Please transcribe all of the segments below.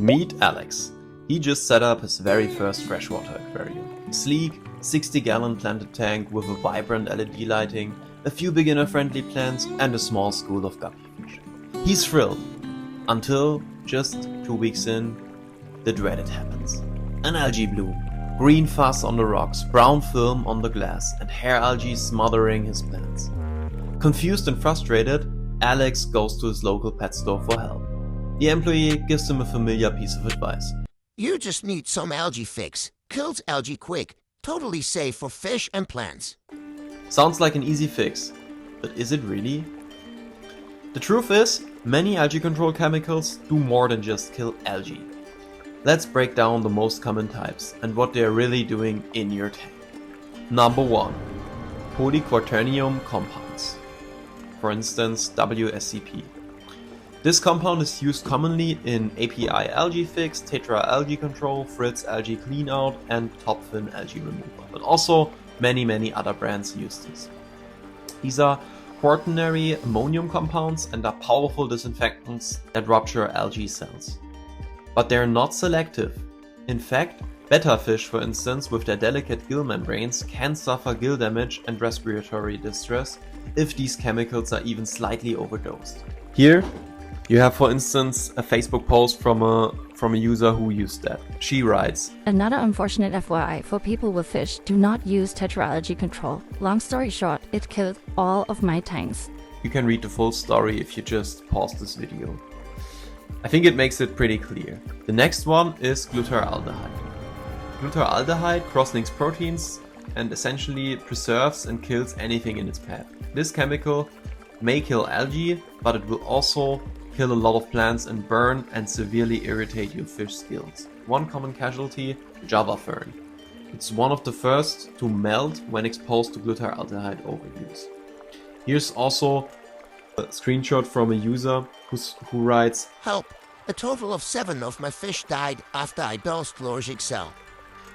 Meet Alex. He just set up his very first freshwater aquarium. Sleek, 60-gallon planted tank with a vibrant LED lighting, a few beginner-friendly plants and a small school of guppy fish. He's thrilled. Until, just 2 weeks in, the dreaded happens. An algae bloom, green fuzz on the rocks, brown film on the glass, and hair algae smothering his plants. Confused and frustrated, Alex goes to his local pet store for help. The employee gives him a familiar piece of advice. You just need some algae fix. Kills algae quick. Totally safe for fish and plants. Sounds like an easy fix, but is it really? The truth is, many algae control chemicals do more than just kill algae. Let's break down the most common types and what they are really doing in your tank. Number 1. Polyquaternium compounds. For instance, WSCP. This compound is used commonly in API algae fix, Tetra algae control, Fritz algae cleanout, and Topfin algae removal. But also many other brands use this. These are quaternary ammonium compounds and are powerful disinfectants that rupture algae cells. But they are not selective. In fact, betta fish, for instance, with their delicate gill membranes, can suffer gill damage and respiratory distress if these chemicals are even slightly overdosed. Here, you have, for instance, a Facebook post from a user who used that. She writes, Another unfortunate FYI for people with fish, do not use Tetra algae control. Long story short, it killed all of my tanks. You can read the full story if you just pause this video. I think it makes it pretty clear. The next one is glutaraldehyde. Glutaraldehyde cross-links proteins and essentially preserves and kills anything in its path. This chemical may kill algae, but it will also kill a lot of plants and burn and severely irritate your fish gills. One common casualty, Java fern. It's one of the first to melt when exposed to glutaraldehyde overuse. Here's also a screenshot from a user who writes, Help! A total of 7 of my fish died after I dosed Lorgic cell.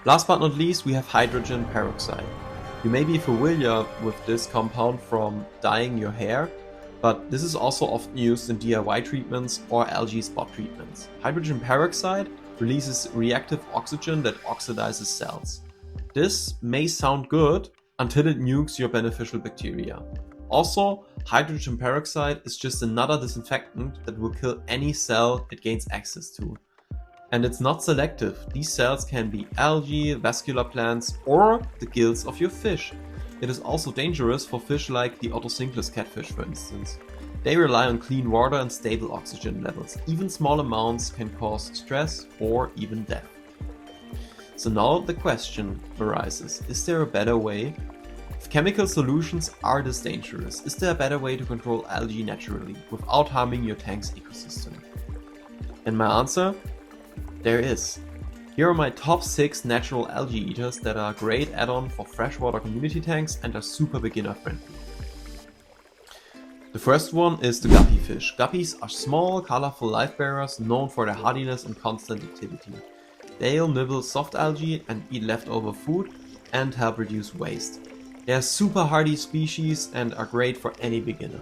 Last but not least, we have hydrogen peroxide. You may be familiar with this compound from dyeing your hair, but this is also often used in DIY treatments or algae spot treatments. Hydrogen peroxide releases reactive oxygen that oxidizes cells. This may sound good until it nukes your beneficial bacteria. Also, hydrogen peroxide is just another disinfectant that will kill any cell it gains access to. And it's not selective. These cells can be algae, vascular plants, or the gills of your fish. It is also dangerous for fish like the Otocinlcus Catfish, for instance. They rely on clean water and stable oxygen levels. Even small amounts can cause stress or even death. So now the question arises, is there a better way? If chemical solutions are this dangerous, is there a better way to control algae naturally without harming your tank's ecosystem? And my answer? There is. Here are my top 6 natural algae eaters that are a great add-on for freshwater community tanks and are super beginner friendly. The first one is the guppy fish. Guppies are small, colorful life bearers known for their hardiness and constant activity. They'll nibble soft algae and eat leftover food and help reduce waste. They are super hardy species and are great for any beginner.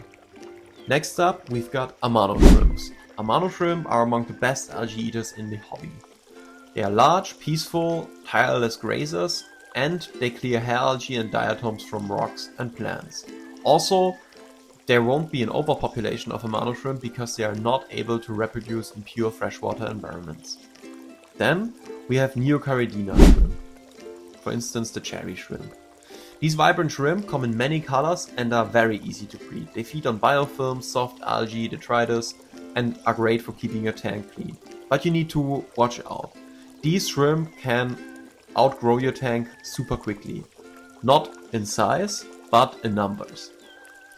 Next up, we've got Amano shrimps. Amano shrimp are among the best algae eaters in the hobby. They are large, peaceful, tireless grazers, and they clear hair algae and diatoms from rocks and plants. Also, there won't be an overpopulation of Amano shrimp because they are not able to reproduce in pure freshwater environments. Then, we have Neocaridina shrimp. For instance, the cherry shrimp. These vibrant shrimp come in many colors and are very easy to breed. They feed on biofilm, soft algae, detritus, and are great for keeping your tank clean. But you need to watch out. These shrimp can outgrow your tank super quickly. Not in size, but in numbers.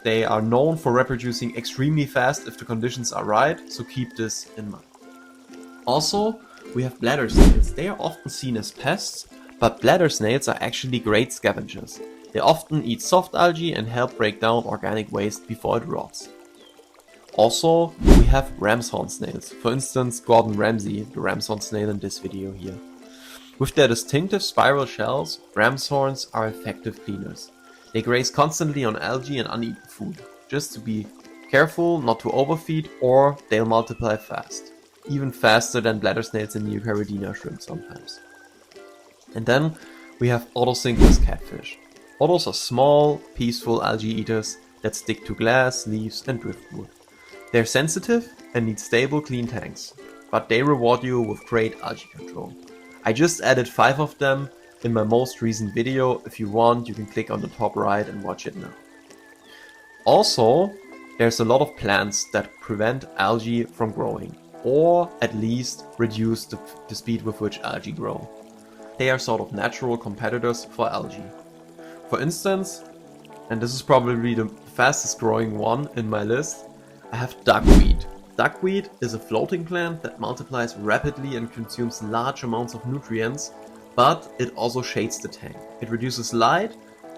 They are known for reproducing extremely fast if the conditions are right, so keep this in mind. Also, we have bladder snails. They are often seen as pests, but bladder snails are actually great scavengers. They often eat soft algae and help break down organic waste before it rots. Also, we have Ramshorn snails, for instance Gordon Ramsay, the Ramshorn snail in this video here. With their distinctive spiral shells, Ramshorns are effective cleaners. They graze constantly on algae and uneaten food, just to be careful not to overfeed or they'll multiply fast. even faster than bladder snails and Neocaridina shrimp sometimes. And then we have Otocinlcus catfish. Otos are small, peaceful algae eaters that stick to glass, leaves and driftwood. They're sensitive and need stable, clean tanks, but they reward you with great algae control. I just added 5 of them in my most recent video. If you want, you can click on the top right and watch it now. Also, there's a lot of plants that prevent algae from growing, or at least reduce the speed with which algae grow. They are sort of natural competitors for algae. For instance, and this is probably the fastest growing one in my list, I have duckweed. Duckweed is a floating plant that multiplies rapidly and consumes large amounts of nutrients, but it also shades the tank. It reduces light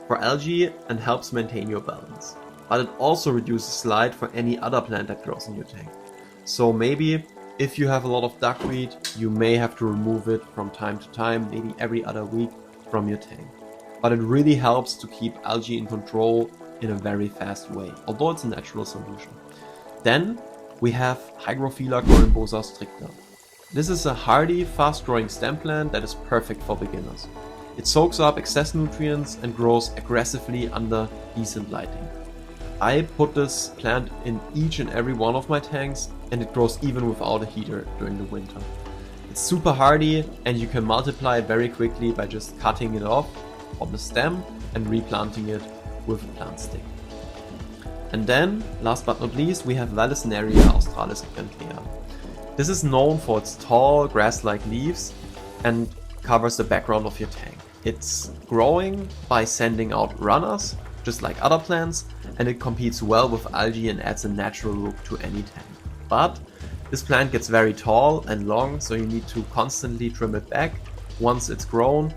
for algae and helps maintain your balance. But it also reduces light for any other plant that grows in your tank. So maybe if you have a lot of duckweed, you may have to remove it from time to time, maybe every other week from your tank. But it really helps to keep algae in control in a very fast way, although it's a natural solution. Then we have Hygrophila corymbosa stricta. This is a hardy, fast-growing stem plant that is perfect for beginners. It soaks up excess nutrients and grows aggressively under decent lighting. I put this plant in each and every one of my tanks, and it grows even without a heater during the winter. It's super hardy and you can multiply it very quickly by just cutting it off on the stem and replanting it with a plant stick. And then, last but not least, we have Vallisneria australis grantea. This is known for its tall, grass-like leaves and covers the background of your tank. It's growing by sending out runners, just like other plants, and it competes well with algae and adds a natural look to any tank. But this plant gets very tall and long, so you need to constantly trim it back once it's grown,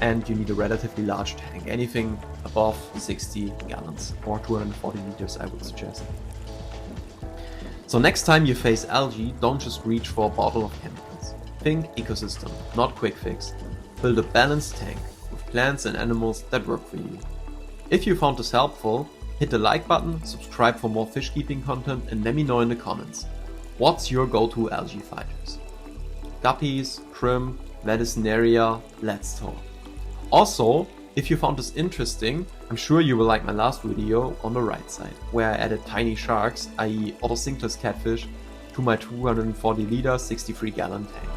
and you need a relatively large tank, anything above 60 gallons or 240 liters I would suggest. So next time you face algae, don't just reach for a bottle of chemicals. Think ecosystem, not quick fix. Build a balanced tank with plants and animals that work for you. If you found this helpful, hit the like button, subscribe for more fish keeping content, and let me know in the comments. What's your go-to algae fighters? Guppies, shrimp, Vallisneria, let's talk. Also, if you found this interesting, I'm sure you will like my last video on the right side, where I added tiny sharks, i.e. Otocinlcus catfish, to my 240 liter 63 gallon tank.